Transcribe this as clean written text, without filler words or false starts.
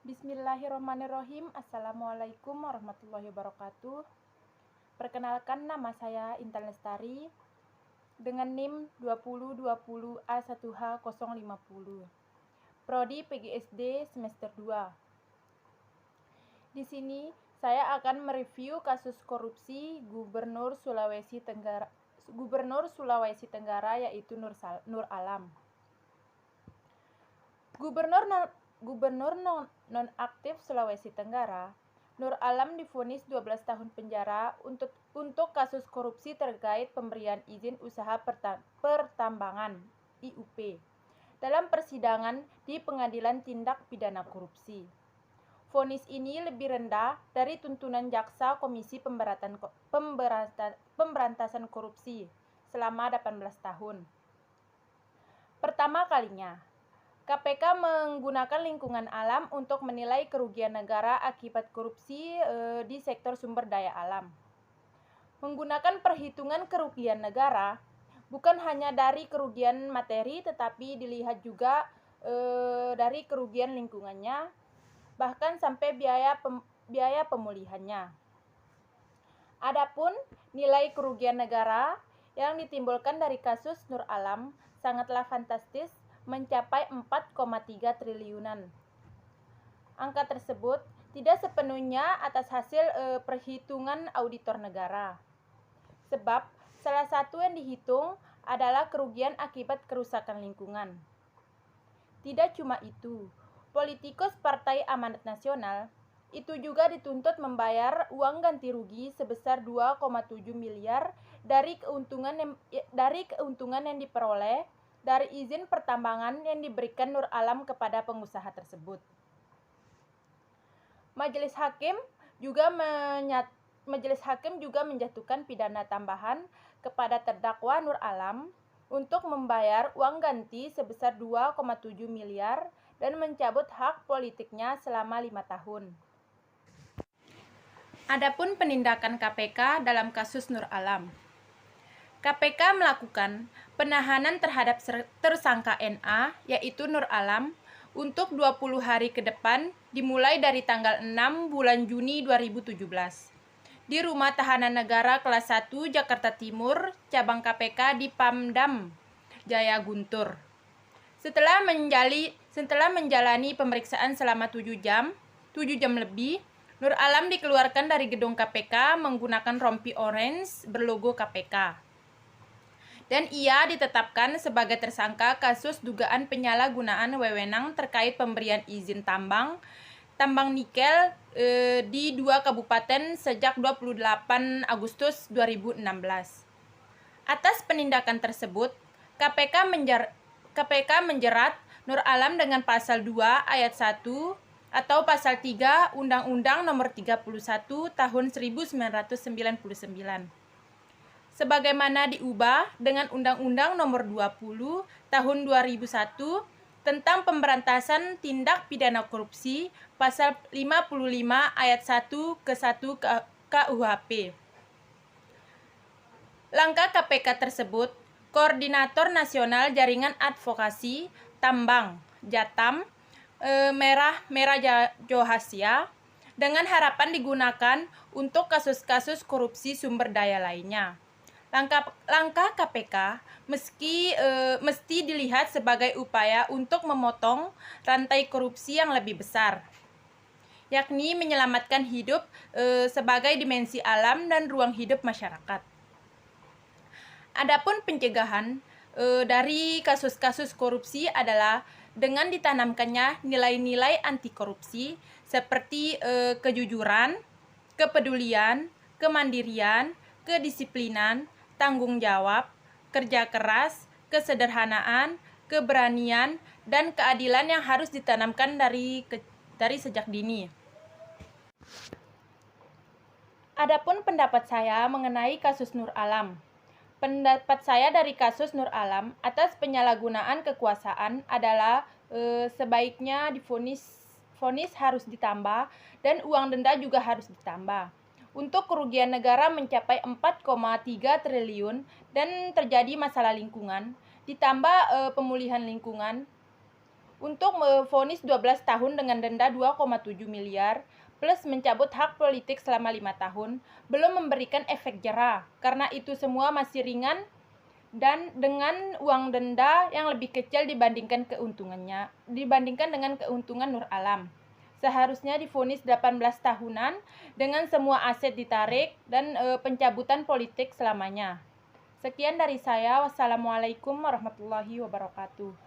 Bismillahirrahmanirrahim. Assalamualaikum warahmatullahi wabarakatuh. Perkenalkan, nama saya Intan Lestari dengan NIM 2020A1H050. Prodi PGSD semester 2. Di sini saya akan mereview kasus korupsi Gubernur Sulawesi Tenggara yaitu Nur Alam. Gubernur nonaktif Sulawesi Tenggara, Nur Alam divonis 12 tahun penjara untuk kasus korupsi terkait pemberian izin usaha pertambangan (IUP) dalam persidangan di Pengadilan Tindak Pidana Korupsi. Vonis ini lebih rendah dari tuntunan Jaksa Komisi Pemberantasan Korupsi selama 18 tahun. Pertama kalinya, KPK menggunakan lingkungan alam untuk menilai kerugian negara akibat korupsi di sektor sumber daya alam. Menggunakan perhitungan kerugian negara bukan hanya dari kerugian materi, tetapi dilihat juga dari kerugian lingkungannya, bahkan sampai biaya pemulihannya. Adapun nilai kerugian negara yang ditimbulkan dari kasus Nur Alam sangatlah fantastis, mencapai 4,3 triliunan. Angka tersebut tidak sepenuhnya atas hasil perhitungan auditor negara. Sebab salah satu yang dihitung adalah kerugian akibat kerusakan lingkungan. Tidak cuma itu, politikus Partai Amanat Nasional itu juga dituntut membayar uang ganti rugi sebesar 2,7 miliar dari keuntungan yang diperoleh dari izin pertambangan yang diberikan Nur Alam kepada pengusaha tersebut. Majelis Hakim juga menjatuhkan pidana tambahan kepada terdakwa Nur Alam untuk membayar uang ganti sebesar 2,7 miliar dan mencabut hak politiknya selama 5 tahun. Adapun penindakan KPK dalam kasus Nur Alam. KPK melakukan penahanan terhadap tersangka NA, yaitu Nur Alam, untuk 20 hari ke depan dimulai dari tanggal 6 bulan Juni 2017 di Rumah Tahanan Negara Kelas 1 Jakarta Timur, cabang KPK di Pamdam Jaya Guntur. Setelah menjalani pemeriksaan selama 7 jam lebih, Nur Alam dikeluarkan dari gedung KPK menggunakan rompi orange berlogo KPK. Dan ia ditetapkan sebagai tersangka kasus dugaan penyalahgunaan wewenang terkait pemberian izin tambang nikel di 2 kabupaten sejak 28 Agustus 2016. Atas penindakan tersebut, KPK menjerat Nur Alam dengan pasal 2 ayat 1 atau pasal 3 Undang-Undang Nomor 31 Tahun 1999. Sebagaimana diubah dengan Undang-Undang Nomor 20 Tahun 2001 tentang pemberantasan tindak pidana korupsi pasal 55 ayat 1 ke 1 KUHP. Langkah KPK tersebut, Koordinator Nasional Jaringan Advokasi Tambang Jatam Merah Johasia dengan harapan digunakan untuk kasus-kasus korupsi sumber daya lainnya. Langkah KPK mesti dilihat sebagai upaya untuk memotong rantai korupsi yang lebih besar, yakni menyelamatkan hidup sebagai dimensi alam dan ruang hidup masyarakat. Adapun pencegahan dari kasus-kasus korupsi adalah dengan ditanamkannya nilai-nilai anti korupsi seperti kejujuran, kepedulian, kemandirian, kedisiplinan, tanggung jawab, kerja keras, kesederhanaan, keberanian, dan keadilan yang harus ditanamkan dari sejak dini. Adapun pendapat saya mengenai kasus Nur Alam. Pendapat saya dari kasus Nur Alam atas penyalahgunaan kekuasaan adalah sebaiknya vonis harus ditambah dan uang denda juga harus ditambah. Untuk kerugian negara mencapai 4,3 triliun dan terjadi masalah lingkungan, ditambah pemulihan lingkungan, untuk memvonis 12 tahun dengan denda 2,7 miliar plus mencabut hak politik selama 5 tahun belum memberikan efek jera karena itu semua masih ringan dan dengan uang denda yang lebih kecil dibandingkan dengan keuntungan Nur Alam. Seharusnya divonis 18 tahunan dengan semua aset ditarik dan pencabutan politik selamanya. Sekian dari saya. Wassalamualaikum warahmatullahi wabarakatuh.